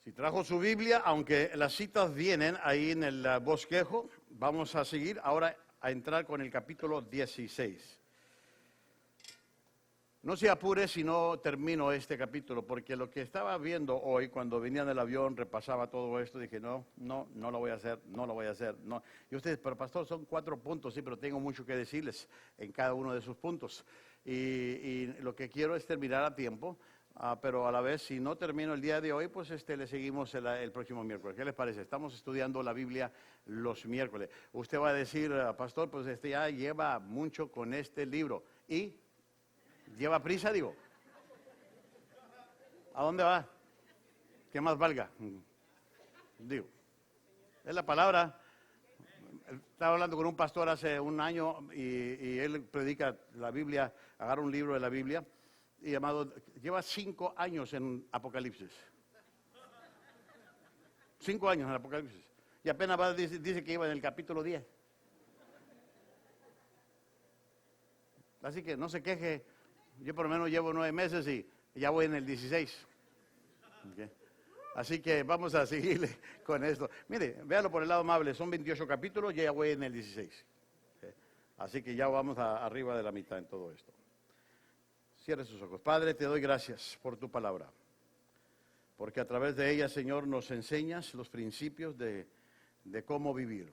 Si trajo su Biblia, aunque las citas vienen ahí en el bosquejo, vamos a seguir ahora a entrar con el capítulo 16. No se apure si no termino este capítulo, porque lo que estaba viendo hoy cuando venía en el avión, repasaba todo esto, dije, no lo voy a hacer, no. Y ustedes, pero pastor, son 4 puntos, sí, pero tengo mucho que decirles en cada uno de esos puntos. Y lo que quiero es terminar a tiempo. Pero a la vez, si no termino el día de hoy, pues le seguimos el próximo miércoles. ¿Qué les parece? Estamos estudiando la Biblia los miércoles. Usted va a decir, pastor, pues ya lleva mucho con este libro. ¿Y? ¿Lleva prisa, digo? ¿A dónde va? ¿Qué más valga? Digo, es la palabra. Estaba hablando con un pastor hace un año y él predica la Biblia, agarra un libro de la Biblia. Y amado, lleva 5 años en Apocalipsis. 5 años en Apocalipsis. Y apenas dice que iba en el capítulo 10. Así que no se queje. Yo por lo menos llevo 9 meses y ya voy en el 16. Okay. Así que vamos a seguirle con esto. Mire, véalo por el lado amable. Son 28 capítulos y ya voy en el 16. Okay. Así que ya vamos arriba de la mitad en todo esto. Cierre sus ojos. Padre, te doy gracias por tu palabra, porque a través de ella, Señor, nos enseñas los principios de cómo vivir.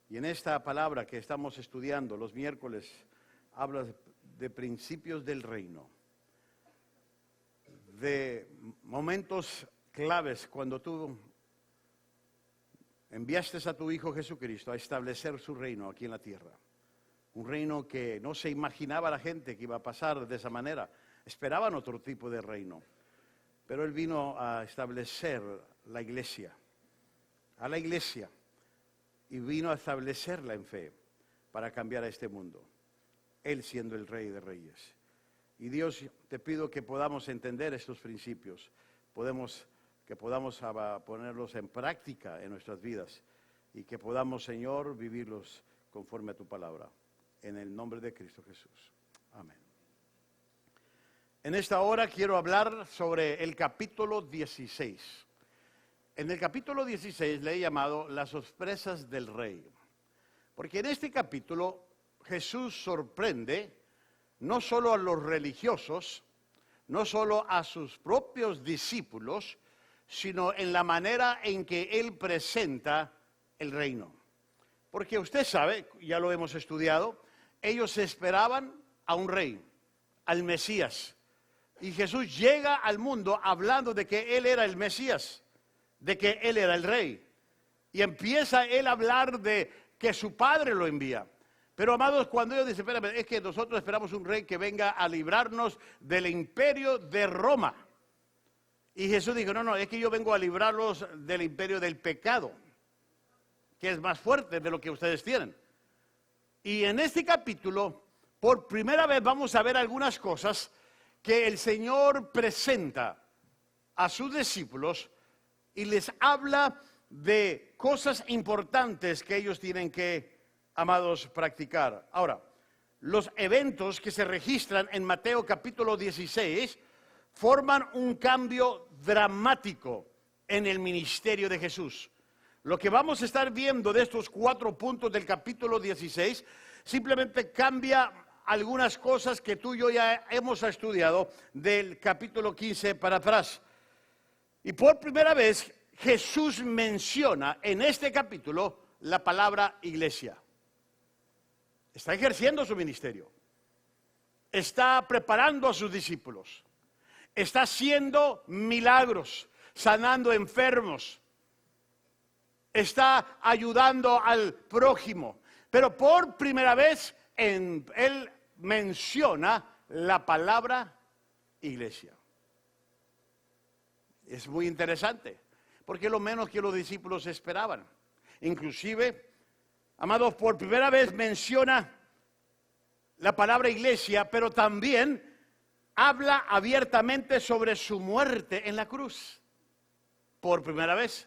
Y en esta palabra que estamos estudiando los miércoles, hablas de principios del reino, de momentos claves cuando tú enviaste a tu Hijo Jesucristo a establecer su reino aquí en la tierra. Un reino que no se imaginaba la gente que iba a pasar de esa manera. Esperaban otro tipo de reino. Pero Él vino a establecer la iglesia. A la iglesia. Y vino a establecerla en fe para cambiar a este mundo. Él siendo el Rey de Reyes. Y Dios, te pido que podamos entender estos principios. Que podamos ponerlos en práctica en nuestras vidas. Y que podamos, Señor, vivirlos conforme a tu palabra. En el nombre de Cristo Jesús. Amén. En esta hora quiero hablar sobre el capítulo 16. En el capítulo 16 le he llamado las sorpresas del rey. Porque en este capítulo Jesús sorprende no solo a los religiosos, no solo a sus propios discípulos, sino en la manera en que Él presenta el reino. Porque usted sabe, ya lo hemos estudiado, ellos esperaban a un rey, al Mesías. Y Jesús llega al mundo hablando de que Él era el Mesías, de que Él era el rey. Y empieza Él a hablar de que su Padre lo envía. Pero amados, cuando ellos dicen, espérame, es que nosotros esperamos un rey que venga a librarnos del imperio de Roma. Y Jesús dijo, no, es que yo vengo a librarlos del imperio del pecado, que es más fuerte de lo que ustedes tienen. Y en este capítulo, por primera vez vamos a ver algunas cosas que el Señor presenta a sus discípulos y les habla de cosas importantes que ellos tienen que, amados, practicar. Ahora, los eventos que se registran en Mateo capítulo 16 forman un cambio dramático en el ministerio de Jesús. Lo que vamos a estar viendo de estos 4 puntos del capítulo 16 simplemente cambia algunas cosas que tú y yo ya hemos estudiado del capítulo 15 para atrás. Y por primera vez Jesús menciona en este capítulo la palabra iglesia. Está ejerciendo su ministerio. Está preparando a sus discípulos. Está haciendo milagros, sanando enfermos. Está ayudando al prójimo. Pero por primera vez Él menciona la palabra iglesia. Es muy interesante, porque es lo menos que los discípulos esperaban. Inclusive, amados, por primera vez menciona la palabra iglesia, pero también habla abiertamente sobre su muerte en la cruz. Por primera vez.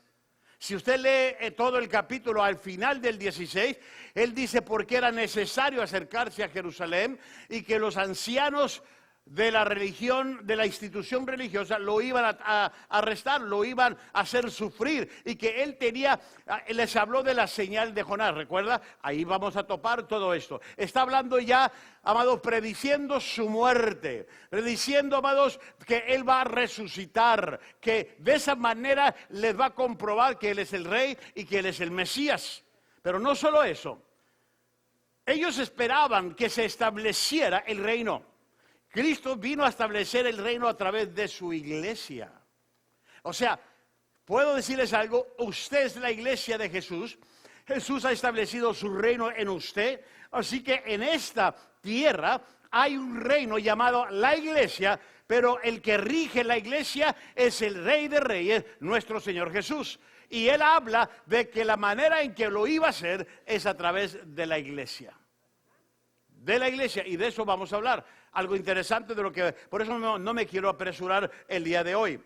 Si usted lee todo el capítulo al final del 16, él dice por qué era necesario acercarse a Jerusalén y que los ancianos de la religión, de la institución religiosa, lo iban a arrestar, lo iban a hacer sufrir, y que él les habló de la señal de Jonás, ¿recuerda? Ahí vamos a topar todo esto. Está hablando ya, amados, prediciendo su muerte, prediciendo, amados, que él va a resucitar, que de esa manera les va a comprobar que él es el rey y que él es el Mesías. Pero no solo eso, ellos esperaban que se estableciera el reino. Cristo vino a establecer el reino a través de su iglesia. O sea, puedo decirles algo, usted es la iglesia de Jesús. Jesús ha establecido su reino en usted. Así que en esta tierra hay un reino llamado la iglesia, pero el que rige la iglesia es el Rey de Reyes, nuestro Señor Jesús. Y Él habla de que la manera en que lo iba a hacer es a través de la iglesia. De la iglesia, y de eso vamos a hablar. Algo interesante de lo que, por eso no me quiero apresurar el día de hoy.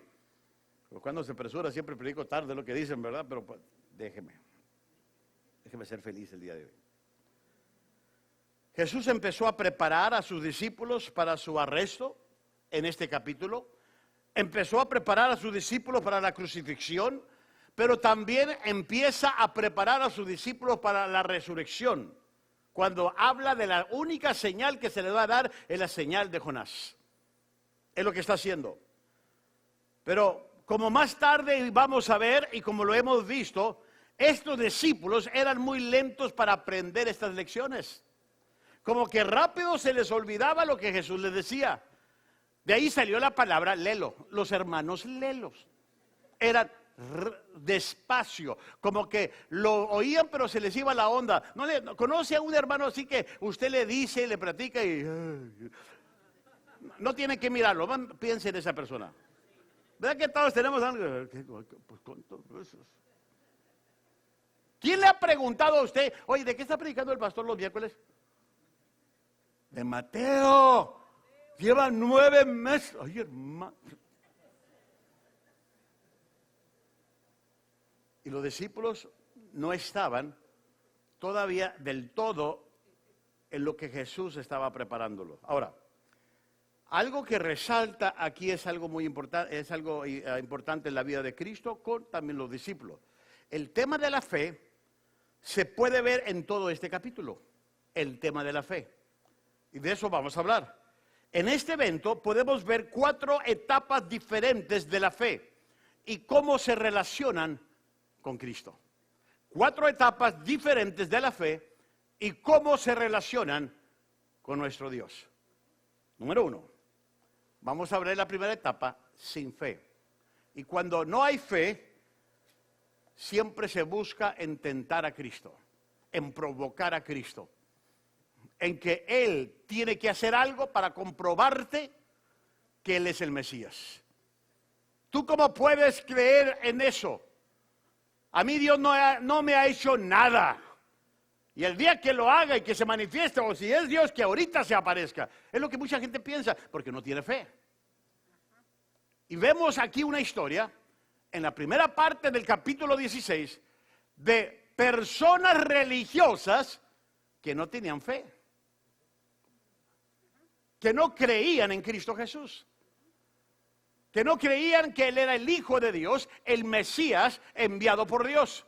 Pero cuando se apresura siempre predico tarde lo que dicen, ¿verdad? Pero pues, déjeme ser feliz el día de hoy. Jesús empezó a preparar a sus discípulos para su arresto en este capítulo. Empezó a preparar a sus discípulos para la crucifixión, pero también empieza a preparar a sus discípulos para la resurrección. Cuando habla de la única señal que se le va a dar, es la señal de Jonás. Es lo que está haciendo. Pero como más tarde vamos a ver, y como lo hemos visto, estos discípulos eran muy lentos para aprender estas lecciones. Como que rápido se les olvidaba lo que Jesús les decía. De ahí salió la palabra lelo. Los hermanos lelos eran despacio, como que lo oían pero se les iba la onda. Conoce a un hermano así que usted le dice, le platica y no tiene que mirarlo, piense en esa persona. ¿Verdad que todos tenemos algo? ¿Quién le ha preguntado a usted, oye, ¿de qué está predicando el pastor los miércoles? De Mateo. Lleva 9 meses. Ay, hermano. Y los discípulos no estaban todavía del todo en lo que Jesús estaba preparándolo. Ahora, algo que resalta aquí es algo muy importante, es algo importante en la vida de Cristo con también los discípulos. El tema de la fe se puede ver en todo este capítulo, el tema de la fe. Y de eso vamos a hablar. En este evento podemos ver 4 etapas diferentes de la fe y cómo se relacionan con Cristo. 4 etapas diferentes de la fe y cómo se relacionan con nuestro Dios. Número 1, vamos a ver la primera etapa, sin fe. Y cuando no hay fe, siempre se busca en tentar a Cristo, en provocar a Cristo, en que Él tiene que hacer algo para comprobarte que Él es el Mesías. ¿Tú cómo puedes creer en eso? A mí Dios no me ha hecho nada. Y el día que lo haga y que se manifieste, o si es Dios, que ahorita se aparezca. Es lo que mucha gente piensa, porque no tiene fe. Y vemos aquí una historia, en la primera parte del capítulo 16, de personas religiosas que no tenían fe. Que no creían en Cristo Jesús. Que no creían que Él era el Hijo de Dios, el Mesías enviado por Dios.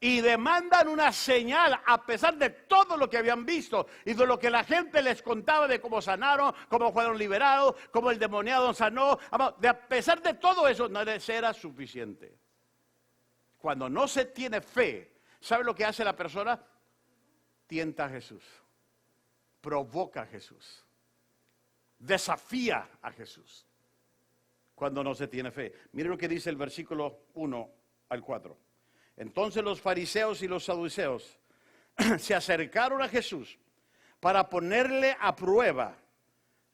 Y demandan una señal a pesar de todo lo que habían visto y de lo que la gente les contaba de cómo sanaron, cómo fueron liberados, cómo el demoniado sanó. A pesar de todo eso, no les era suficiente. Cuando no se tiene fe, ¿sabe lo que hace la persona? Tienta a Jesús, provoca a Jesús, desafía a Jesús. Cuando no se tiene fe. Mire lo que dice el versículo 1 al 4. Entonces los fariseos y los saduceos se acercaron a Jesús para ponerle a prueba.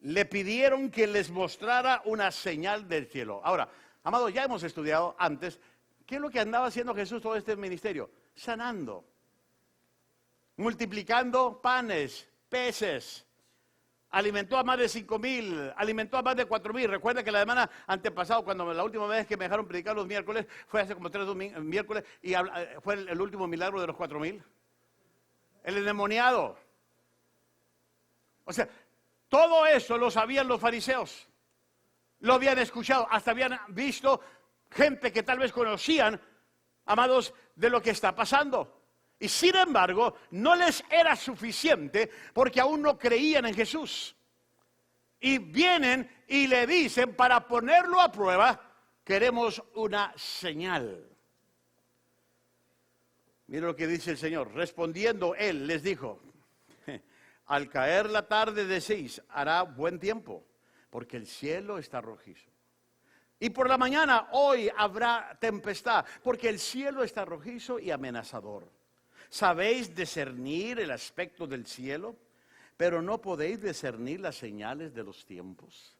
Le pidieron que les mostrara una señal del cielo. Ahora, amados, ya hemos estudiado antes, ¿qué es lo que andaba haciendo Jesús todo este ministerio? Sanando, multiplicando panes, peces. Alimentó a más de 5,000, alimentó a más de 4,000. Recuerda que la semana antepasada, cuando la última vez que me dejaron predicar los miércoles, fue hace como 3 miércoles, y fue el último milagro de los 4,000. El endemoniado. O sea, Todo eso lo sabían los fariseos. Lo habían escuchado, hasta habían visto gente que tal vez conocían, amados, de lo que está pasando. Y sin embargo, no les era suficiente porque aún no creían en Jesús. Y vienen y le dicen, para ponerlo a prueba, queremos una señal. Mira lo que dice el Señor. Respondiendo él, les dijo, al caer la tarde decís, hará buen tiempo, porque el cielo está rojizo. Y por la mañana, hoy habrá tempestad, porque el cielo está rojizo y amenazador. ¿Sabéis discernir el aspecto del cielo? Pero no podéis discernir las señales de los tiempos.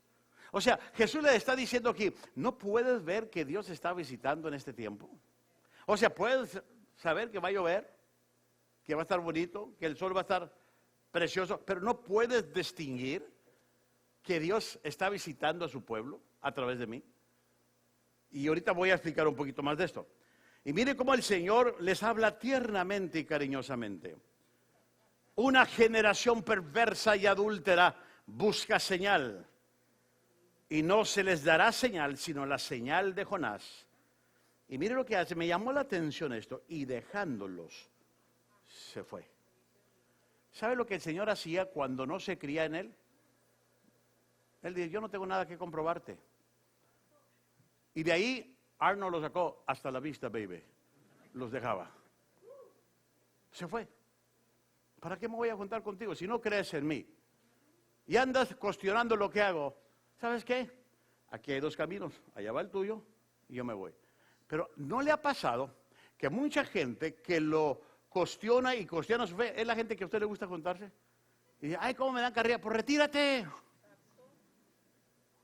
O sea, Jesús le está diciendo aquí, ¿no puedes ver que Dios está visitando en este tiempo? O sea, ¿puedes saber que va a llover? Que va a estar bonito, que el sol va a estar precioso, pero no puedes distinguir que Dios está visitando a su pueblo a través de mí. Y ahorita voy a explicar un poquito más de esto. Y mire cómo el Señor les habla tiernamente y cariñosamente. Una generación perversa y adúltera busca señal, y no se les dará señal, sino la señal de Jonás. Y mire lo que hace, me llamó la atención esto, y dejándolos, se fue. ¿Sabe lo que el Señor hacía cuando no se creía en Él? Él dice, yo no tengo nada que comprobarte. Y de ahí, Arnold lo sacó, hasta la vista, baby. Los dejaba. Se fue. ¿Para qué me voy a juntar contigo si no crees en mí? Y andas cuestionando lo que hago. ¿Sabes qué? Aquí hay dos caminos. Allá va el tuyo y yo me voy. Pero ¿no le ha pasado que mucha gente que lo cuestiona y cuestiona su fe, es la gente que a usted le gusta juntarse? Y dice, ay, ¿cómo me dan carrilla? Pues retírate.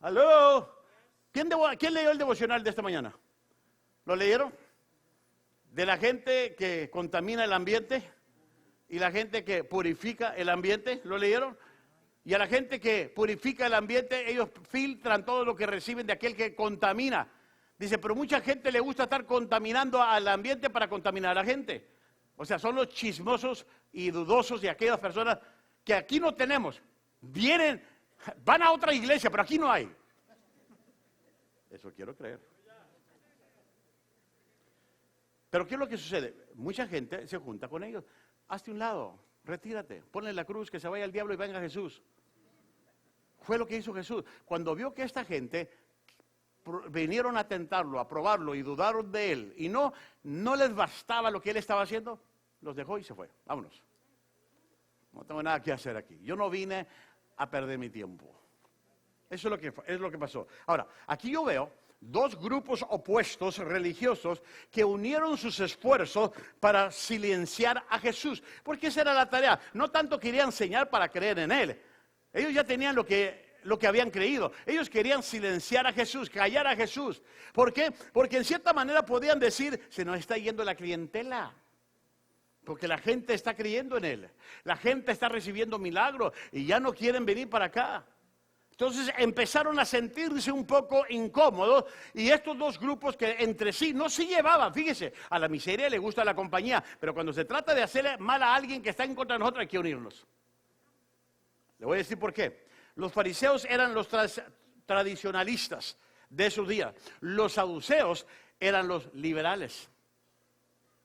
¿Aló? ¿Quién leyó el devocional de esta mañana? ¿Lo leyeron? De la gente que contamina el ambiente y la gente que purifica el ambiente, ¿lo leyeron? Y a la gente que purifica el ambiente, ellos filtran todo lo que reciben de aquel que contamina. Dice, pero mucha gente le gusta estar contaminando al ambiente para contaminar a la gente. O sea, son los chismosos y dudosos de aquellas personas que aquí no tenemos. Vienen, van a otra iglesia, pero aquí no hay. Eso quiero creer. Pero ¿qué es lo que sucede? Mucha gente se junta con ellos. Hazte un lado, retírate, ponle la cruz, que se vaya el diablo y venga Jesús. Fue lo que hizo Jesús. Cuando vio que esta gente vinieron a tentarlo, a probarlo y dudaron de él, y no les bastaba lo que él estaba haciendo, los dejó y se fue. Vámonos. No tengo nada que hacer aquí. Yo no vine a perder mi tiempo. Eso es lo que pasó. Ahora, aquí yo veo dos grupos opuestos religiosos que unieron sus esfuerzos para silenciar a Jesús. Porque esa era la tarea. No tanto querían enseñar para creer en Él. Ellos ya tenían lo que habían creído. Ellos querían silenciar a Jesús, callar a Jesús. ¿Por qué? Porque en cierta manera podían decir, se nos está yendo la clientela. Porque la gente está creyendo en Él. La gente está recibiendo milagros y ya no quieren venir para acá. Entonces empezaron a sentirse un poco incómodos y estos dos grupos que entre sí no se llevaban, fíjese, a la miseria le gusta la compañía, pero cuando se trata de hacerle mal a alguien que está en contra de nosotros hay que unirnos. Le voy a decir por qué. Los fariseos eran los tradicionalistas de esos días, los saduceos eran los liberales.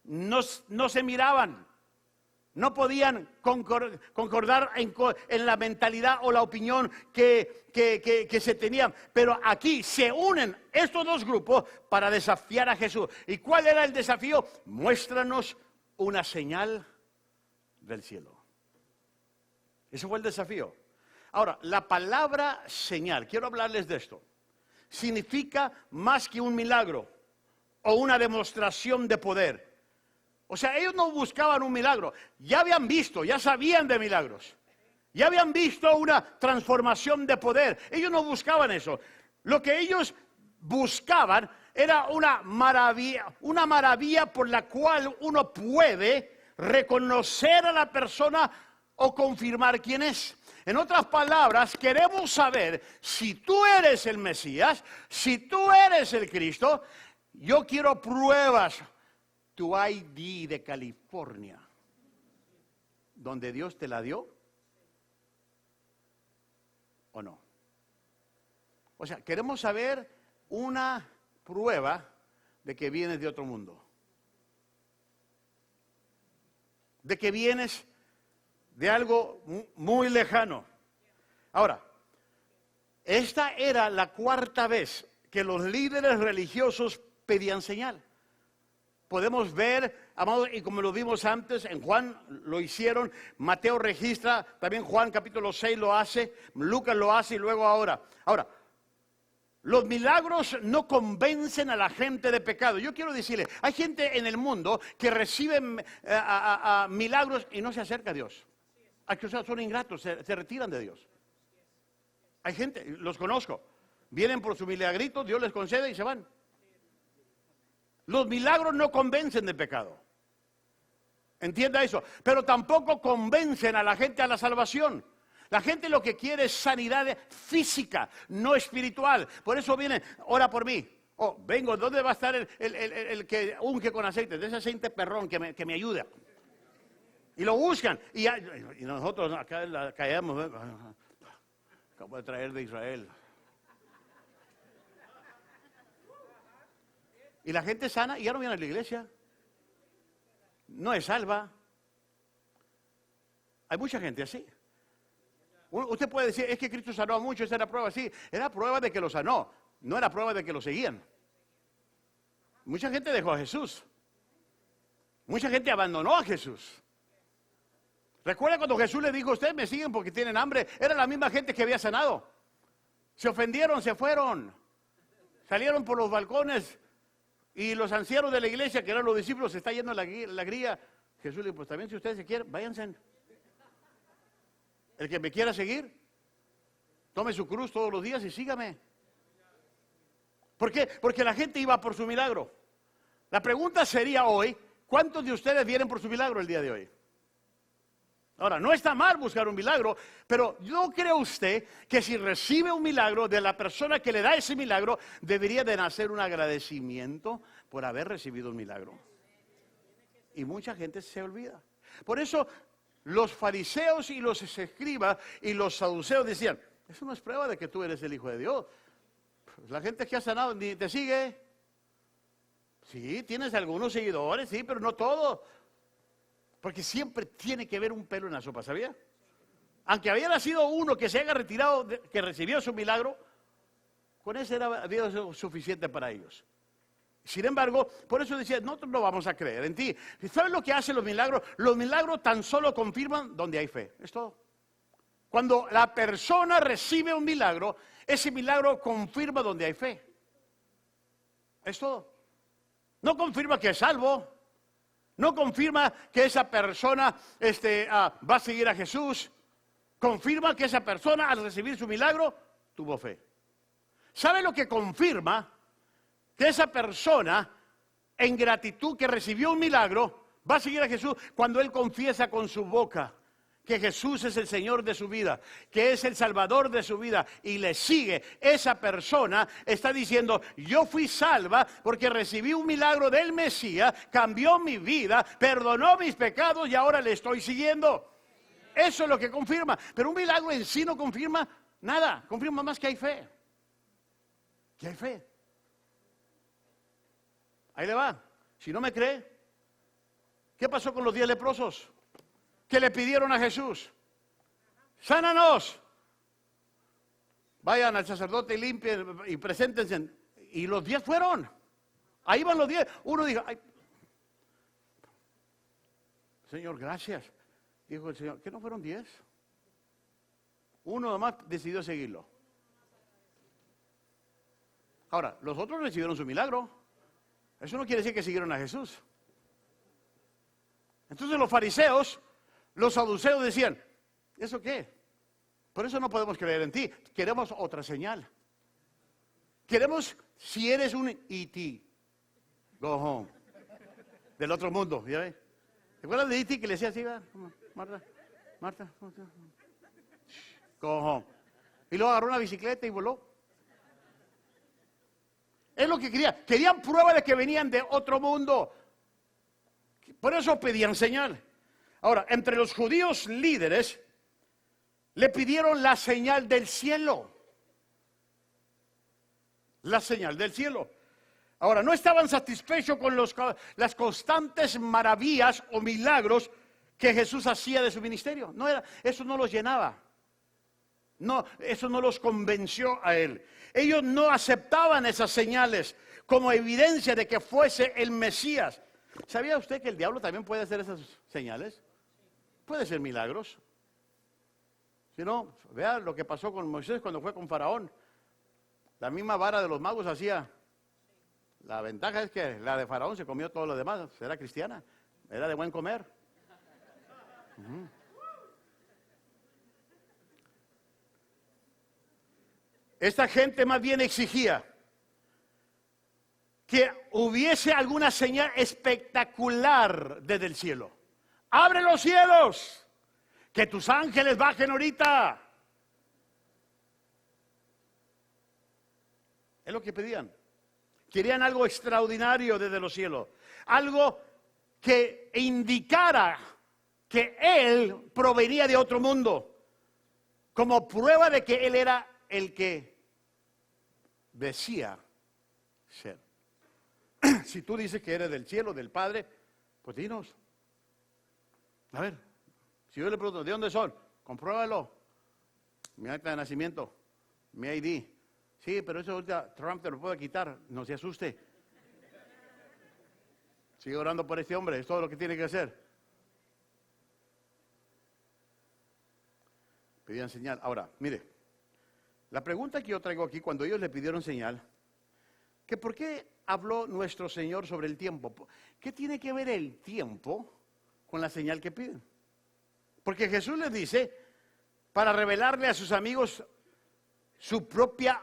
No se miraban. No podían concordar en la mentalidad o la opinión que se tenían. Pero aquí se unen estos dos grupos para desafiar a Jesús. ¿Y cuál era el desafío? Muéstranos una señal del cielo. Ese fue el desafío. Ahora, la palabra señal, quiero hablarles de esto. Significa más que un milagro o una demostración de poder. O sea, ellos no buscaban un milagro, ya habían visto, ya sabían de milagros, ya habían visto una transformación de poder. Ellos no buscaban eso. Lo que ellos buscaban era una maravilla por la cual uno puede reconocer a la persona o confirmar quién es. En otras palabras, queremos saber si tú eres el Mesías, si tú eres el Cristo. Yo quiero pruebas. Tu ID de California, donde Dios te la dio. ¿O no? O sea, queremos saber una prueba de que vienes de otro mundo. De que vienes de algo muy lejano. Ahora, esta era la cuarta vez que los líderes religiosos pedían señal. Podemos ver, amados, y como lo vimos antes, en Juan lo hicieron, Mateo registra, también Juan capítulo 6 lo hace, Lucas lo hace y luego ahora. Ahora, los milagros no convencen a la gente de pecado. Yo quiero decirle, hay gente en el mundo que recibe milagros y no se acerca a Dios. Hay que son ingratos, se retiran de Dios. Hay gente, los conozco, vienen por su milagrito, Dios les concede y se van. Los milagros no convencen de pecado. Entienda eso. Pero tampoco convencen a la gente a la salvación. La gente lo que quiere es sanidad física, no espiritual. Por eso viene, ora por mí. Oh, vengo, ¿dónde va a estar el que unge con aceite? De ese aceite perrón que me ayuda. Y lo buscan. Y nosotros acá caemos. Acabo de traer de Israel. Y la gente sana y ya no viene a la iglesia. No es salva. Hay mucha gente así. Usted puede decir, es que Cristo sanó a muchos, esa era prueba. Sí, era prueba de que lo sanó, no era prueba de que lo seguían. Mucha gente dejó a Jesús. Mucha gente abandonó a Jesús. Recuerda cuando Jesús le dijo, ustedes me siguen porque tienen hambre. Era la misma gente que había sanado. Se ofendieron, se fueron. Salieron por los balcones. Y los ancianos de la iglesia, que eran los discípulos, se está yendo la grilla. Jesús le dijo, pues también si ustedes se quieren, váyanse. El que me quiera seguir, tome su cruz todos los días y sígame. ¿Por qué? Porque la gente iba por su milagro. La pregunta sería hoy, ¿cuántos de ustedes vienen por su milagro el día de hoy? Ahora, no está mal buscar un milagro, pero ¿no cree usted que si recibe un milagro de la persona que le da ese milagro, debería de nacer un agradecimiento por haber recibido un milagro? Y mucha gente se olvida. Por eso los fariseos y los escribas y los saduceos decían, eso no es prueba de que tú eres el Hijo de Dios. La gente que ha sanado ni te sigue. Sí, tienes algunos seguidores, sí, pero no todos. Porque siempre tiene que haber un pelo en la sopa, ¿sabía? Aunque había nacido uno que se haya retirado, que recibió su milagro, con ese había sido suficiente para ellos. Sin embargo, por eso decía, nosotros no vamos a creer en ti. ¿Sabes lo que hacen los milagros? Los milagros tan solo confirman donde hay fe. Es todo. Cuando la persona recibe un milagro, ese milagro confirma donde hay fe. Es todo. No confirma que es salvo. No confirma que esa persona va a seguir a Jesús. Confirma que esa persona al recibir su milagro tuvo fe. ¿Sabe lo que confirma? Que esa persona en gratitud que recibió un milagro va a seguir a Jesús cuando él confiesa con su boca que Jesús es el Señor de su vida, que es el Salvador de su vida y le sigue. Esa persona está diciendo, yo fui salva porque recibí un milagro del Mesías, cambió mi vida, perdonó mis pecados y ahora le estoy siguiendo. Eso es lo que confirma. Pero un milagro en sí no confirma nada, confirma más que hay fe. Que hay fe. Ahí le va. Si no me cree, ¿qué pasó con los 10 leprosos? Que le pidieron a Jesús, sánanos. Vayan al sacerdote y limpien y preséntense. Y los 10 fueron. Ahí van los 10. Uno dijo, ay, Señor, gracias. Dijo el Señor, ¿qué no fueron 10? Uno nomás decidió seguirlo. Ahora, los otros recibieron su milagro. Eso no quiere decir que siguieron a Jesús. Entonces los fariseos, los saduceos decían, ¿eso qué? Por eso no podemos creer en ti. Queremos otra señal. Queremos, si eres un E.T., go home. Del otro mundo, ¿ya ves? ¿Te acuerdas de E.T. que le decía así? Marta, go home. Y luego agarró una bicicleta y voló. Es lo que querían. Querían prueba de que venían de otro mundo. Por eso pedían señal. Ahora, entre los judíos líderes le pidieron la señal del cielo. La señal del cielo. Ahora, no estaban satisfechos con las constantes maravillas o milagros que Jesús hacía de su ministerio. Eso no los llenaba. No, eso no los convenció a él. Ellos no aceptaban esas señales como evidencia de que fuese el Mesías. ¿Sabía usted que el diablo también puede hacer esas señales? Puede ser milagros. Si no, vea lo que pasó con Moisés cuando fue con Faraón. La misma vara de los magos hacía. La ventaja es que la de Faraón se comió todo lo demás. Era cristiana, era de buen comer. Esta gente más bien exigía que hubiese alguna señal espectacular desde el cielo. ¡Abre los cielos! ¡Que tus ángeles bajen ahorita! Es lo que pedían. Querían algo extraordinario desde los cielos. Algo que indicara que Él provenía de otro mundo. Como prueba de que Él era el que decía ser. Si tú dices que eres del cielo, del Padre, pues dinos. A ver, si yo le pregunto, ¿de dónde son? Compruébalo. Mi acta de nacimiento, mi ID. Sí, pero eso ahorita Trump te lo puede quitar. No se asuste. Sigue orando por este hombre, es todo lo que tiene que hacer. Pedían señal. Ahora, mire, la pregunta que yo traigo aquí, cuando ellos le pidieron señal, que por qué habló nuestro Señor sobre el tiempo. ¿Qué tiene que ver el tiempo con la señal que piden? Porque Jesús les dice, para revelarle a sus amigos su propia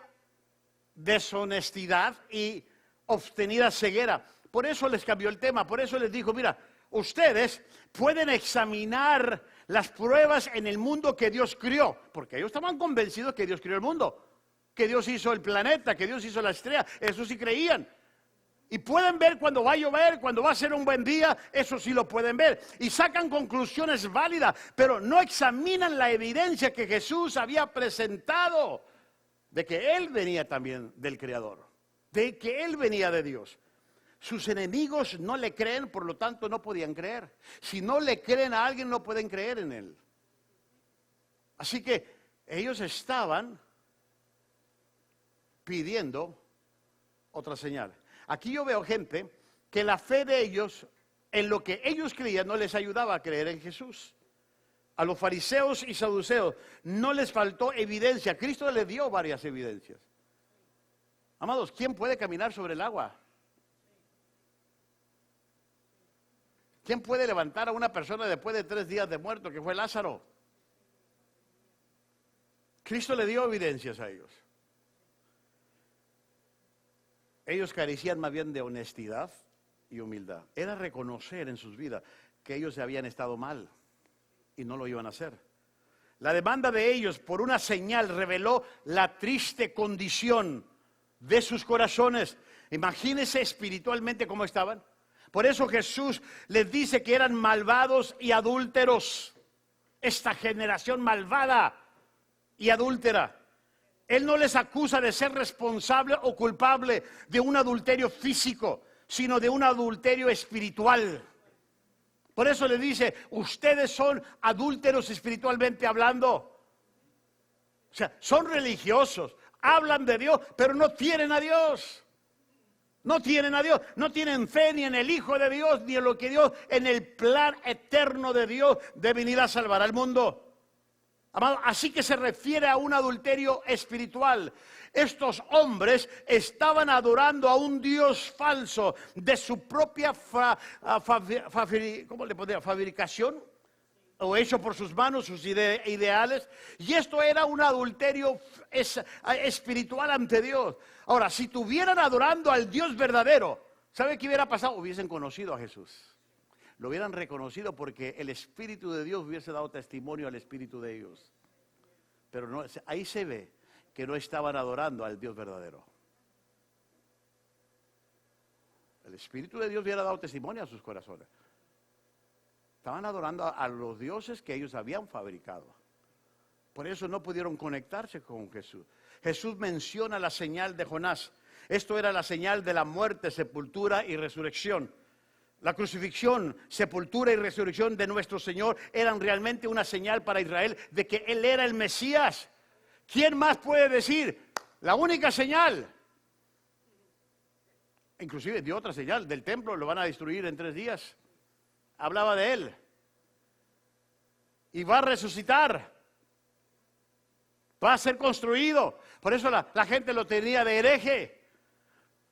deshonestidad y obtenida ceguera. Por eso les cambió el tema, por eso les dijo, mira, ustedes pueden examinar las pruebas en el mundo que Dios crió, porque ellos estaban convencidos que Dios crió el mundo, que Dios hizo el planeta, que Dios hizo la estrella, eso sí creían. Y pueden ver cuando va a llover, cuando va a ser un buen día, eso sí lo pueden ver. Y sacan conclusiones válidas, pero no examinan la evidencia que Jesús había presentado de que Él venía también del Creador, de que Él venía de Dios. Sus enemigos no le creen, por lo tanto no podían creer. Si no le creen a alguien, no pueden creer en Él. Así que ellos estaban pidiendo otra señal. Aquí yo veo gente que la fe de ellos, en lo que ellos creían, no les ayudaba a creer en Jesús. A los fariseos y saduceos no les faltó evidencia. Cristo les dio varias evidencias. Amados, ¿quién puede caminar sobre el agua? ¿Quién puede levantar a una persona después de 3 días de muerto, que fue Lázaro? Cristo le dio evidencias a ellos. Ellos carecían más bien de honestidad y humildad. Era reconocer en sus vidas que ellos habían estado mal y no lo iban a hacer. La demanda de ellos por una señal reveló la triste condición de sus corazones. Imagínense espiritualmente cómo estaban. Por eso Jesús les dice que eran malvados y adúlteros. Esta generación malvada y adúltera. Él no les acusa de ser responsable o culpable de un adulterio físico, sino de un adulterio espiritual. Por eso le dice, ustedes son adúlteros espiritualmente hablando. O sea, son religiosos, hablan de Dios, pero no tienen a Dios. No tienen a Dios, no tienen fe ni en el Hijo de Dios, ni en lo que Dios, en el plan eterno de Dios de venir a salvar al mundo. Amado, así que se refiere a un adulterio espiritual. Estos hombres estaban adorando a un Dios falso de su propia fabricación o hecho por sus manos, sus ideales. Y esto era un adulterio espiritual ante Dios. Ahora, si estuvieran adorando al Dios verdadero, ¿sabe qué hubiera pasado? Hubiesen conocido a Jesús. Lo hubieran reconocido porque el Espíritu de Dios hubiese dado testimonio al Espíritu de ellos. Pero no, ahí se ve que no estaban adorando al Dios verdadero. El Espíritu de Dios hubiera dado testimonio a sus corazones. Estaban adorando a los dioses que ellos habían fabricado. Por eso no pudieron conectarse con Jesús. Jesús menciona la señal de Jonás. Esto era la señal de la muerte, sepultura y resurrección. La crucifixión, sepultura y resurrección de nuestro Señor eran realmente una señal para Israel de que Él era el Mesías. ¿Quién más puede decir? La única señal. Inclusive dio otra señal, del templo lo van a destruir en 3 días. Hablaba de Él. Y va a resucitar. Va a ser construido. Por eso la gente lo tenía de hereje.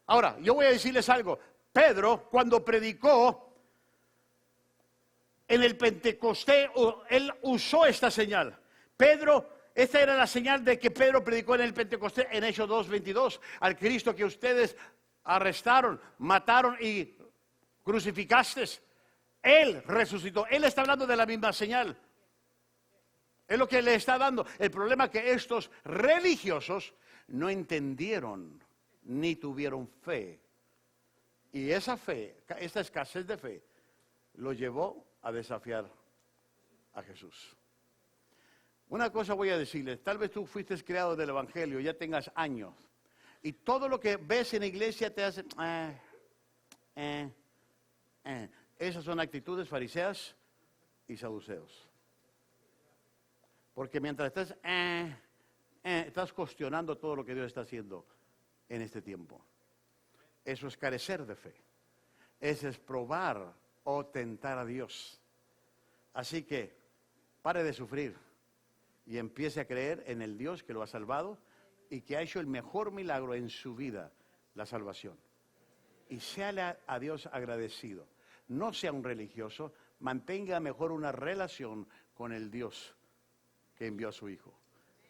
Ahora, yo voy a decirles algo. Pedro, cuando predicó en el Pentecostés, él usó esta señal. Esta era la señal de que Pedro predicó en el Pentecostés en Hechos 2:22. Al Cristo que ustedes arrestaron, mataron y crucificaste. Él resucitó. Él está hablando de la misma señal. Es lo que le está dando. El problema es que estos religiosos no entendieron ni tuvieron fe. Y esa fe, esta escasez de fe, lo llevó a desafiar a Jesús. Una cosa voy a decirles, tal vez tú fuiste criado del Evangelio, ya tengas años, y todo lo que ves en la iglesia te hace, Esas son actitudes fariseas y saduceos. Porque mientras estás cuestionando todo lo que Dios está haciendo en este tiempo. Eso es carecer de fe. Eso es probar o tentar a Dios. Así que pare de sufrir y empiece a creer en el Dios que lo ha salvado y que ha hecho el mejor milagro en su vida, la salvación. Y séale a Dios agradecido. No sea un religioso, mantenga mejor una relación con el Dios que envió a su Hijo.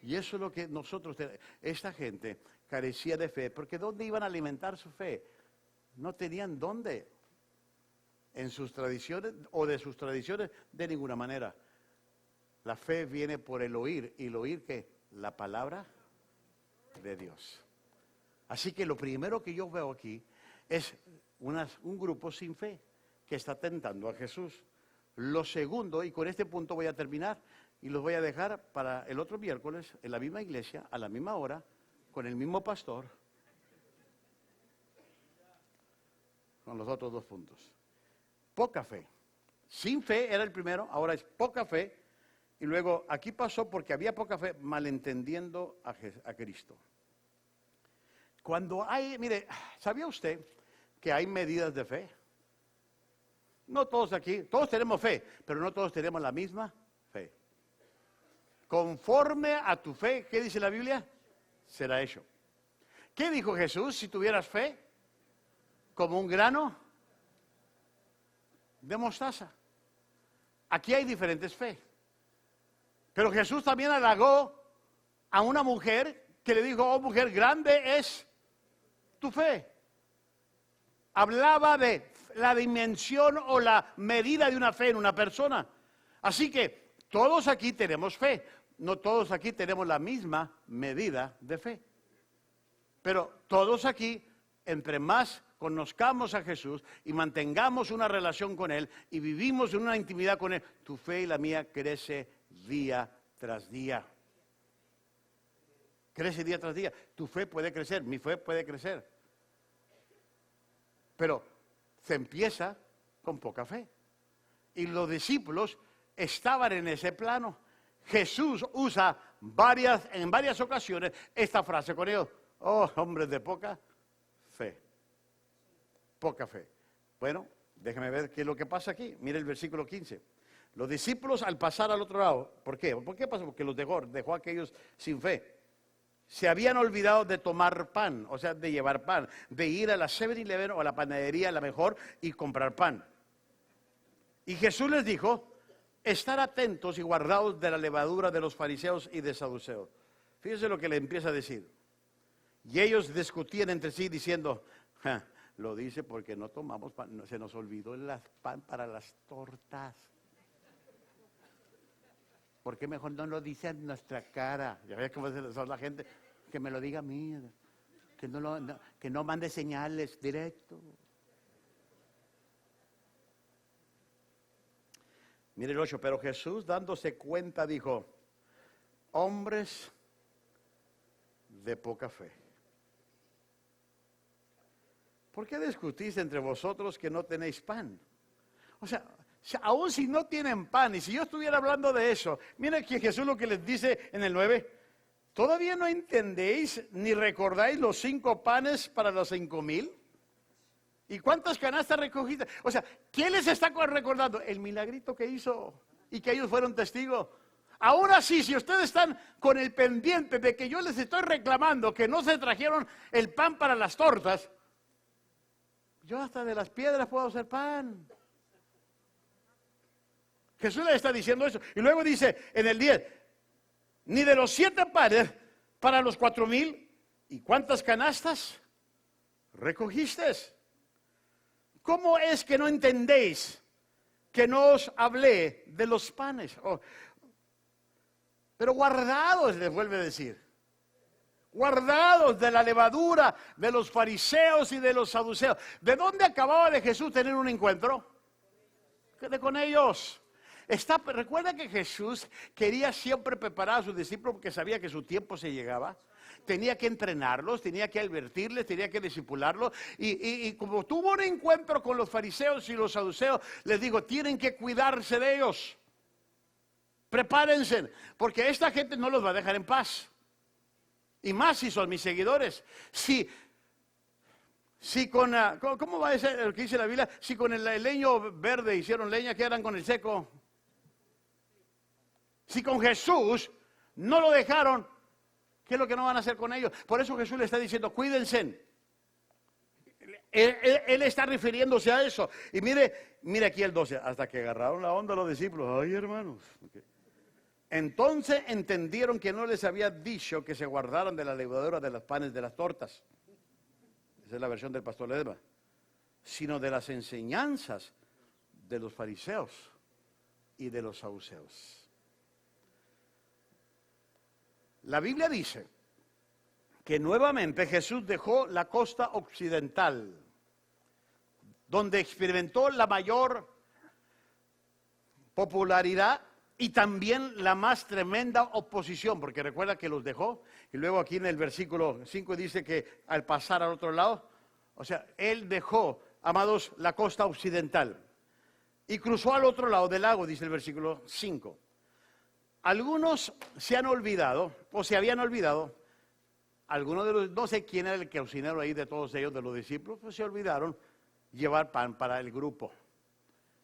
Y eso es lo que nosotros, esta gente carecía de fe, porque ¿dónde iban a alimentar su fe? No tenían dónde, en sus tradiciones o de sus tradiciones, de ninguna manera. La fe viene por el oír, y el oír ¿qué? La palabra de Dios. Así que lo primero que yo veo aquí es un grupo sin fe que está tentando a Jesús. Lo segundo, y con este punto voy a terminar, y los voy a dejar para el otro miércoles, en la misma iglesia, a la misma hora, con el mismo pastor, con los otros 2 puntos. Poca fe. Sin fe era el primero, ahora es poca fe. Y luego aquí pasó porque había poca fe, malentendiendo a Cristo. Cuando mire, ¿sabía usted que hay medidas de fe? No todos aquí, todos tenemos fe, pero no todos tenemos la misma fe. Conforme a tu fe, ¿qué dice la Biblia? Será hecho. ¿Qué dijo Jesús? Si tuvieras fe, como un grano de mostaza. Aquí hay diferentes fe. Pero Jesús también halagó a una mujer que le dijo, oh mujer, grande es tu fe. Hablaba de la dimensión o la medida de una fe en una persona. Así que todos aquí tenemos fe. No todos aquí tenemos la misma medida de fe. Pero todos aquí, entre más conozcamos a Jesús y mantengamos una relación con Él y vivimos en una intimidad con Él, tu fe y la mía crece día tras día. Crece día tras día. Tu fe puede crecer, mi fe puede crecer. Pero se empieza con poca fe. Y los discípulos estaban en ese plano. Jesús usa en varias ocasiones esta frase con ellos. Oh, hombres de poca fe. Poca fe. Bueno, déjame ver qué es lo que pasa aquí. Mire el versículo 15. Los discípulos al pasar al otro lado, ¿por qué? ¿Por qué pasó? Porque los dejó a aquellos sin fe. Se habían olvidado de tomar pan, o sea, de llevar pan, de ir a la 7-Eleven o a la panadería, la mejor, y comprar pan. Y Jesús les dijo, estar atentos y guardados de la levadura de los fariseos y de saduceos. Fíjense lo que le empieza a decir. Y ellos discutían entre sí diciendo, lo dice porque no tomamos pan, se nos olvidó el pan para las tortas. ¿Por qué mejor no lo dice en nuestra cara? Ya ves cómo son la gente, que me lo diga a mí, que no mande señales directo. Mire el 8, pero Jesús dándose cuenta dijo, hombres de poca fe. ¿Por qué discutís entre vosotros que no tenéis pan? O sea, aún si no tienen pan, y si yo estuviera hablando de eso, mira que Jesús lo que les dice en el 9, ¿todavía no entendéis ni recordáis los 5 panes para los 5,000? ¿Y cuántas canastas recogiste? O sea, ¿qué les está recordando? El milagrito que hizo y que ellos fueron testigos. Aún así, si ustedes están con el pendiente de que yo les estoy reclamando que no se trajeron el pan para las tortas, yo hasta de las piedras puedo hacer pan. Jesús les está diciendo eso. Y luego dice en el 10, ni de los 7 panes para los 4,000. ¿Y cuántas canastas recogiste? ¿Cómo es que no entendéis que no os hablé de los panes? Pero guardados, les vuelve a decir. Guardados de la levadura de los fariseos y de los saduceos. ¿De dónde acababa de Jesús tener un encuentro? Con ellos. Recuerda que Jesús quería siempre preparar a sus discípulos porque sabía que su tiempo se llegaba. Tenía que entrenarlos, tenía que advertirles, tenía que discipularlos. Y como tuvo un encuentro con los fariseos y los saduceos, les digo, tienen que cuidarse de ellos. Prepárense, porque esta gente no los va a dejar en paz. Y más si son mis seguidores. Si con, ¿cómo va a ser lo que dice la Biblia? Si con el leño verde hicieron leña, ¿qué harán con el seco? Si con Jesús no lo dejaron, ¿qué es lo que no van a hacer con ellos? Por eso Jesús le está diciendo, cuídense. Él está refiriéndose a eso. Y mire aquí el 12, hasta que agarraron la onda los discípulos. Ay, hermanos. Entonces entendieron que no les había dicho que se guardaran de la levadura de los panes de las tortas. Esa es la versión del pastor Ledesma. Sino de las enseñanzas de los fariseos y de los saduceos. La Biblia dice que nuevamente Jesús dejó la costa occidental, donde experimentó la mayor popularidad y también la más tremenda oposición, porque recuerda que los dejó, y luego aquí en el versículo 5 dice que al pasar al otro lado, o sea, Él dejó, amados, la costa occidental, y cruzó al otro lado del lago, dice el versículo 5. Algunos se han olvidado, o se habían olvidado, algunos de los, no sé quién era el cocinero ahí de todos ellos, de los discípulos, pues se olvidaron llevar pan para el grupo.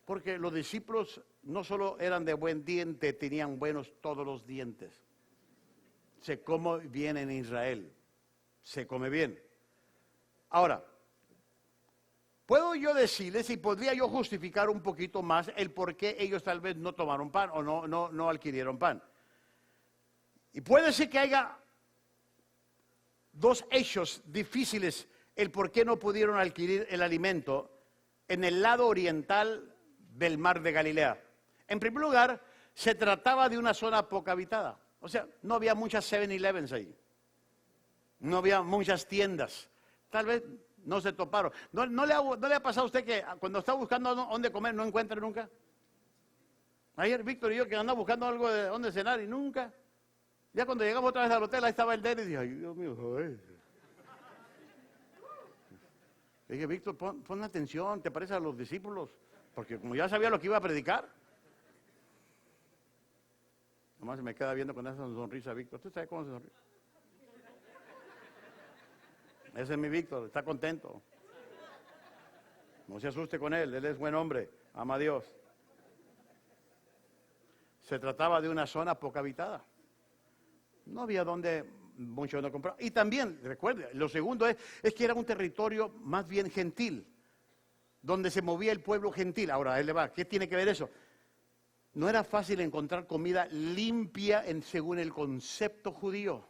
Porque los discípulos no solo eran de buen diente, tenían buenos todos los dientes. Se come bien en Israel, se come bien. Ahora, puedo yo decirles y podría yo justificar un poquito más el por qué ellos tal vez no tomaron pan o no adquirieron pan. Y puede ser que haya 2 hechos difíciles el por qué no pudieron adquirir el alimento en el lado oriental del mar de Galilea. En primer lugar, se trataba de una zona poco habitada. O sea, no había muchas 7-Elevens ahí. No había muchas tiendas. Tal vez no se toparon. ¿No le ha pasado a usted que cuando está buscando dónde comer no encuentra nunca? Ayer Víctor y yo que andamos buscando algo de dónde cenar y nunca. Ya cuando llegamos otra vez al hotel, ahí estaba el dedo y dije, ay Dios mío, joder. Le dije, Víctor, pon atención, te parece a los discípulos. Porque como ya sabía lo que iba a predicar. Nomás se me queda viendo con esa sonrisa, Víctor. ¿Tú sabes cómo se sonríe? Ese es mi Víctor, está contento. No se asuste con él es buen hombre, ama a Dios. Se trataba de una zona poco habitada. No había mucho donde comprar. Y también, recuerde, lo segundo es que era un territorio más bien gentil, donde se movía el pueblo gentil. Ahora, él le va, ¿qué tiene que ver eso? No era fácil encontrar comida limpia según el concepto judío.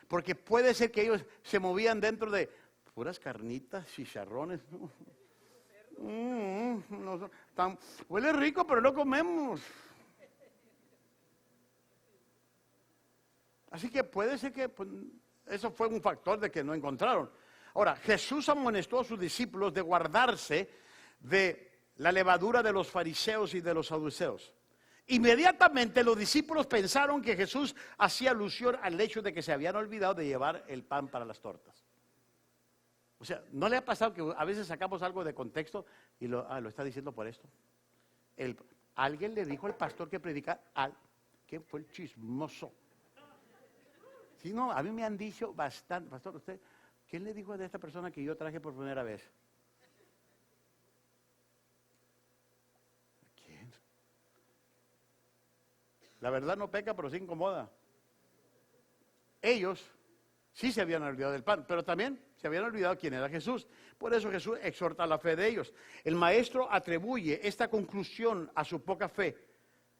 Porque puede ser que ellos se movían dentro de puras carnitas, chicharrones. Huele rico, pero no comemos. Así que puede ser que eso fue un factor de que no encontraron. Ahora, Jesús amonestó a sus discípulos de guardarse de la levadura de los fariseos y de los saduceos. Inmediatamente los discípulos pensaron que Jesús hacía alusión al hecho de que se habían olvidado de llevar el pan para las tortas. O sea, ¿no le ha pasado que a veces sacamos algo de contexto y lo está diciendo por esto? Alguien le dijo al pastor que predicara, ¿quién fue el chismoso? Sí, no, a mí me han dicho bastante, pastor, usted, ¿quién le dijo de esta persona que yo traje por primera vez? ¿Quién? La verdad no peca, pero sí incomoda. Ellos sí se habían olvidado del pan, pero también se habían olvidado quién era Jesús. Por eso Jesús exhorta la fe de ellos. El maestro atribuye esta conclusión a su poca fe,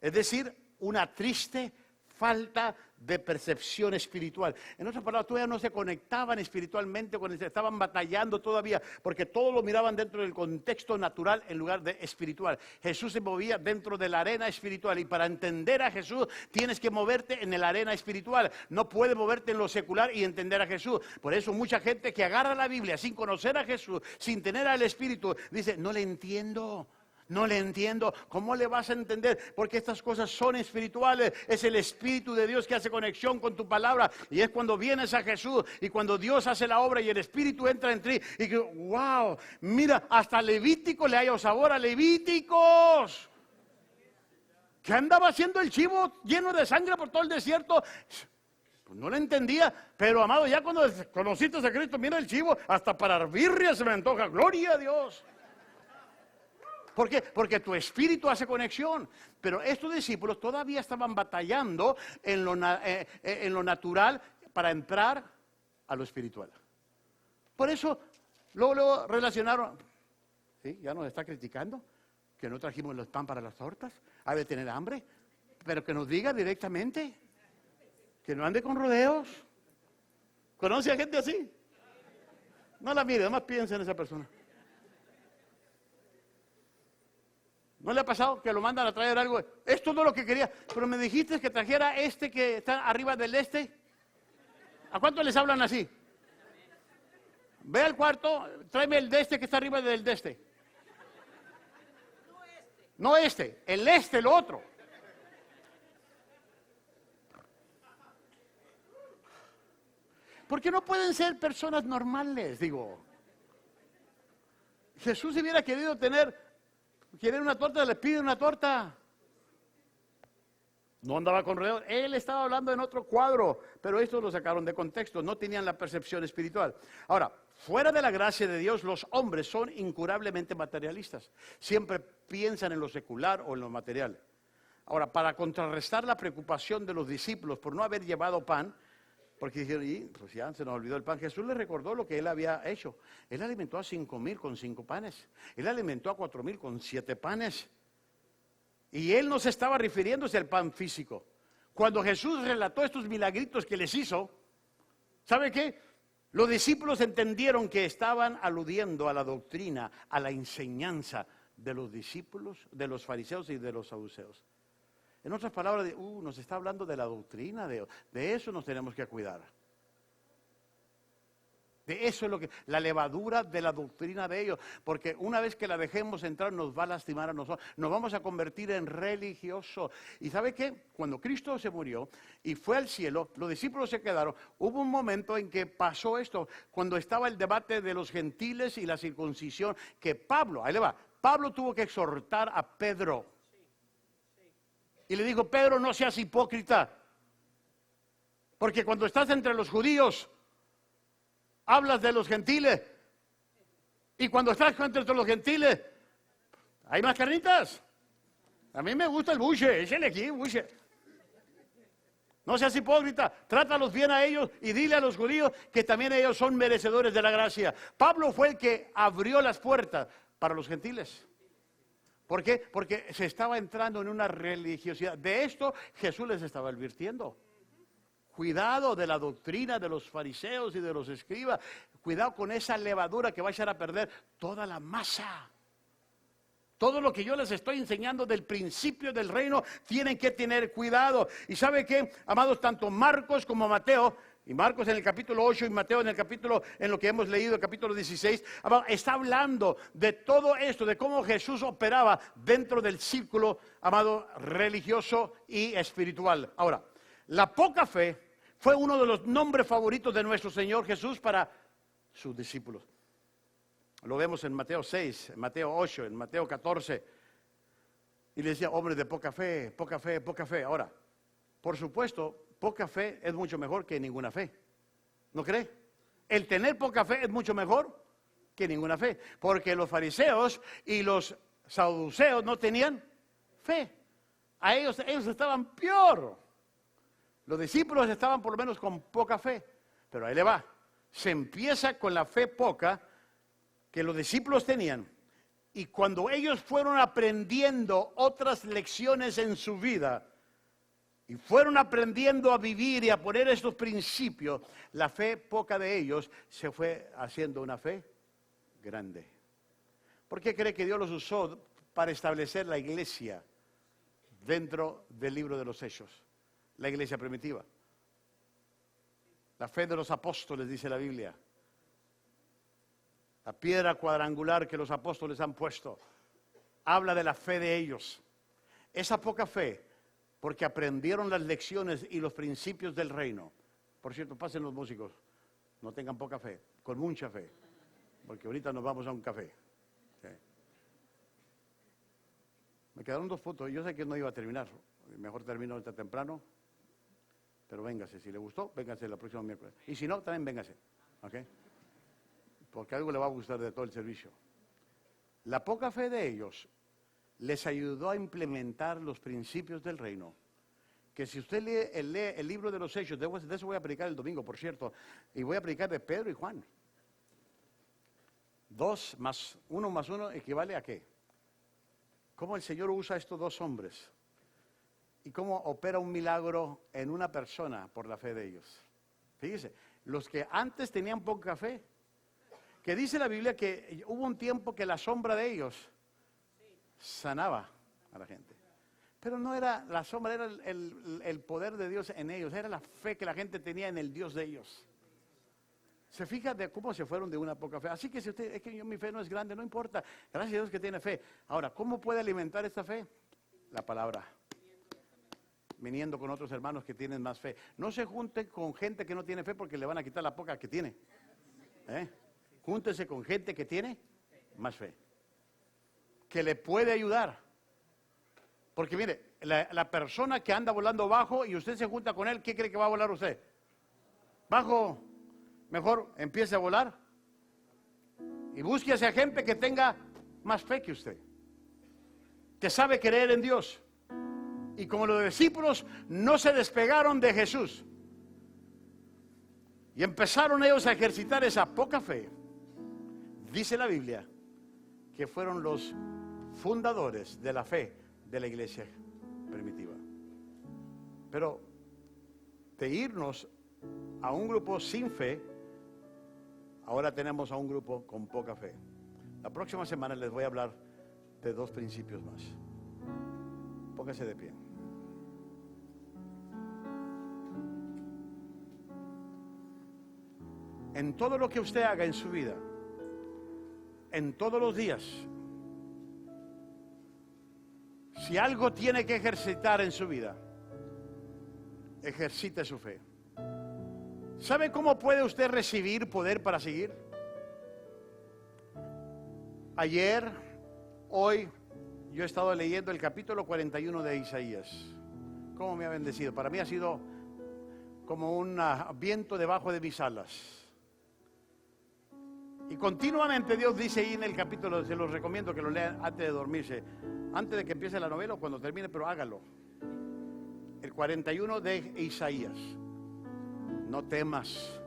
es decir, una triste falta de percepción espiritual. En otras palabras, todavía no se conectaban espiritualmente, cuando estaban batallando todavía, porque todo lo miraban dentro del contexto natural en lugar de espiritual. Jesús se movía dentro de la arena espiritual, y para entender a Jesús tienes que moverte en la arena espiritual. No puedes moverte en lo secular y entender a Jesús. Por eso mucha gente que agarra la Biblia sin conocer a Jesús, sin tener al Espíritu, dice, no le entiendo. No le entiendo. ¿Cómo le vas a entender? Porque estas cosas son espirituales. Es el Espíritu de Dios que hace conexión con tu palabra. Y es cuando vienes a Jesús y cuando Dios hace la obra y el Espíritu entra en ti. Y que, wow, mira, hasta Levítico le haya sabor a Levíticos. ¿Qué andaba haciendo el chivo lleno de sangre por todo el desierto? Pues no lo entendía. Pero, amado, ya cuando conociste a Cristo, mira el chivo, hasta para birria se me antoja. Gloria a Dios. ¿Por qué? Porque tu espíritu hace conexión. Pero estos discípulos todavía estaban batallando en lo natural para entrar a lo espiritual. Por eso, luego relacionaron. ¿Sí? Ya nos está criticando que no trajimos los pan para las tortas. Ha de tener hambre. Pero que nos diga directamente. Que no ande con rodeos. ¿Conoce a gente así? No la mire, además piensa en esa persona. ¿No le ha pasado que lo mandan a traer algo? Esto no es lo que quería, pero me dijiste que trajera este que está arriba del este. ¿A cuánto les hablan así? Ve al cuarto, tráeme el de este que está arriba del de este. No este, el este, lo otro. Porque no pueden ser personas normales, digo. Jesús hubiera querido quieren una torta, les pide una torta. No andaba con rodeos. Él estaba hablando en otro cuadro, pero esto lo sacaron de contexto. No tenían la percepción espiritual. Ahora, fuera de la gracia de Dios, los hombres son incurablemente materialistas. Siempre piensan en lo secular o en lo material. Ahora, para contrarrestar la preocupación de los discípulos por no haber llevado pan, porque dijeron, pues ya se nos olvidó el pan. Jesús les recordó lo que él había hecho. Él alimentó a 5,000 con 5 panes. Él alimentó a 4,000 con 7 panes. Y él no se estaba refiriéndose al pan físico. Cuando Jesús relató estos milagritos que les hizo, ¿sabe qué? Los discípulos entendieron que estaban aludiendo a la doctrina, a la enseñanza de los discípulos, de los fariseos y de los saduceos. En otras palabras, nos está hablando de la doctrina, de eso nos tenemos que cuidar. De eso es la levadura de la doctrina de ellos, porque una vez que la dejemos entrar nos va a lastimar a nosotros, nos vamos a convertir en religiosos. ¿Y sabe qué? Cuando Cristo se murió y fue al cielo, los discípulos se quedaron, hubo un momento en que pasó esto, cuando estaba el debate de los gentiles y la circuncisión, que Pablo, ahí le va, Pablo tuvo que exhortar a Pedro. Y le dijo, Pedro, no seas hipócrita, porque cuando estás entre los judíos, hablas de los gentiles, y cuando estás entre los gentiles, hay más carnitas. A mí me gusta el buche, échale aquí, buche. No seas hipócrita, trátalos bien a ellos y dile a los judíos que también ellos son merecedores de la gracia. Pablo fue el que abrió las puertas para los gentiles. ¿Por qué? Porque se estaba entrando en una religiosidad. De esto Jesús les estaba advirtiendo. Cuidado de la doctrina de los fariseos y de los escribas. Cuidado con esa levadura que va a echar a perder toda la masa. Todo lo que yo les estoy enseñando del principio del reino, tienen que tener cuidado. ¿Y sabe qué, amados? Tanto Marcos como Mateo Y Marcos en el capítulo 8 y Mateo en lo que hemos leído, el capítulo 16, está hablando de todo esto, de cómo Jesús operaba dentro del círculo, amado, religioso y espiritual. Ahora, la poca fe fue uno de los nombres favoritos de nuestro Señor Jesús para sus discípulos. Lo vemos en Mateo 6, en Mateo 8, en Mateo 14. Y le decía, hombre de poca fe, poca fe, poca fe. Ahora, por supuesto, poca fe es mucho mejor que ninguna fe. ¿No cree? El tener poca fe es mucho mejor que ninguna fe. Porque los fariseos y los saduceos no tenían fe. A ellos estaban peor. Los discípulos estaban por lo menos con poca fe. Pero ahí le va. Se empieza con la fe poca que los discípulos tenían. Y cuando ellos fueron aprendiendo otras lecciones en su vida, y fueron aprendiendo a vivir y a poner estos principios, la fe poca de ellos se fue haciendo una fe grande. ¿Por qué cree que Dios los usó para establecer la iglesia dentro del libro de los Hechos? La iglesia primitiva. La fe de los apóstoles, dice la Biblia. La piedra cuadrangular que los apóstoles han puesto habla de la fe de ellos. Esa poca fe, porque aprendieron las lecciones y los principios del reino. Por cierto, pasen los músicos, no tengan poca fe, con mucha fe, porque ahorita nos vamos a un café. ¿Sí? Me quedaron 2 puntos, yo sé que no iba a terminar, mejor termino ahorita temprano, pero véngase, si le gustó, véngase la próxima miércoles. Y si no, también véngase, ¿ok? Porque algo le va a gustar de todo el servicio. La poca fe de ellos les ayudó a implementar los principios del reino. Que si usted lee el libro de los Hechos, de eso voy a predicar el domingo, por cierto, y voy a predicar de Pedro y Juan. 2 más 1 equivale a qué? ¿Cómo el Señor usa estos 2 hombres? Y cómo opera un milagro en una persona por la fe de ellos. Fíjese, los que antes tenían poca fe, que dice la Biblia que hubo un tiempo que la sombra de ellos sanaba a la gente. Pero no era la sombra, era el poder de Dios en ellos, era la fe que la gente tenía en el Dios de ellos. Se fija de cómo se fueron de una poca fe. Así que si usted, es que mi fe no es grande, no importa. Gracias a Dios que tiene fe. Ahora, ¿cómo puede alimentar esta fe? La palabra. Viniendo con otros hermanos que tienen más fe. No se junte con gente que no tiene fe porque le van a quitar la poca que tiene. Júntese con gente que tiene más fe, que le puede ayudar. Porque mire, la persona que anda volando bajo y usted se junta con él, ¿qué cree que va a volar usted? Bajo. Mejor empiece a volar y búsquese a gente que tenga más fe que usted, que sabe creer en Dios. Y como los discípulos no se despegaron de Jesús y empezaron ellos a ejercitar esa poca fe, dice la Biblia que fueron los fundadores de la fe de la iglesia primitiva. Pero de irnos a un grupo sin fe, ahora tenemos a un grupo con poca fe. La próxima semana les voy a hablar de 2 principios más. Póngase de pie. En todo lo que usted haga en su vida, en todos los días, si algo tiene que ejercitar en su vida, ejercite su fe. ¿Sabe cómo puede usted recibir poder para seguir? Ayer, hoy, yo he estado leyendo el capítulo 41 de Isaías. ¿Cómo me ha bendecido? Para mí ha sido como un viento debajo de mis alas. Y continuamente Dios dice ahí en el capítulo, se los recomiendo que lo lean antes de dormirse, antes de que empiece la novela o cuando termine, pero hágalo. El 41 de Isaías. No temas,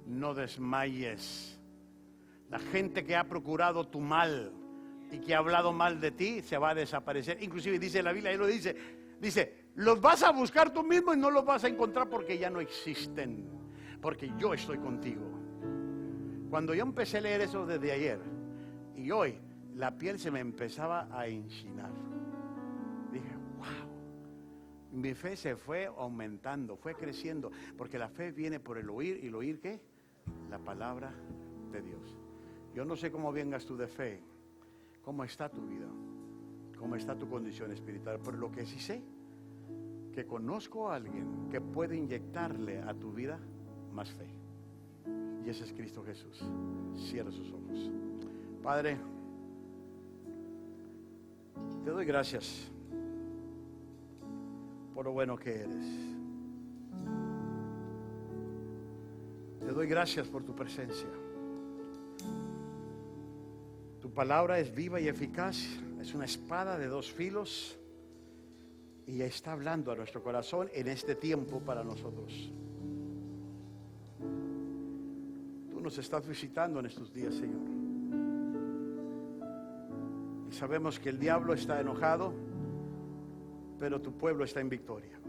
no desmayes. La gente que ha procurado tu mal y que ha hablado mal de ti se va a desaparecer. Inclusive dice la Biblia, ahí lo dice, los vas a buscar tú mismo y no los vas a encontrar porque ya no existen, porque yo estoy contigo. Cuando yo empecé a leer eso desde ayer y hoy, la piel se me empezaba a enchinar. Dije, wow. Mi fe se fue aumentando, fue creciendo, porque la fe viene por el oír, y el oír ¿qué? La palabra de Dios. Yo no sé cómo vengas tú de fe, cómo está tu vida, cómo está tu condición espiritual, pero lo que sí sé, que conozco a alguien que puede inyectarle a tu vida más fe, y ese es Cristo Jesús. Cierra sus ojos. Padre, te doy gracias por lo bueno que eres. Te doy gracias por tu presencia. Tu palabra es viva y eficaz, es una espada de dos filos y está hablando a nuestro corazón en este tiempo para nosotros. Tú nos estás visitando en estos días, Señor. Y sabemos que el diablo está enojado, pero tu pueblo está en victoria.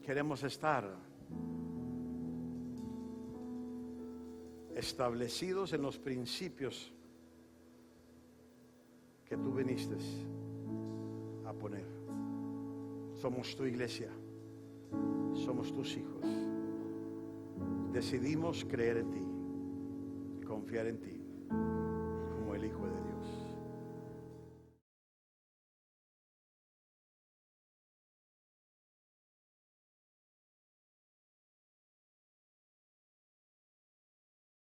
Queremos estar establecidos en los principios que tú viniste a poner. Somos tu iglesia, somos tus hijos. Decidimos creer en ti, confiar en ti.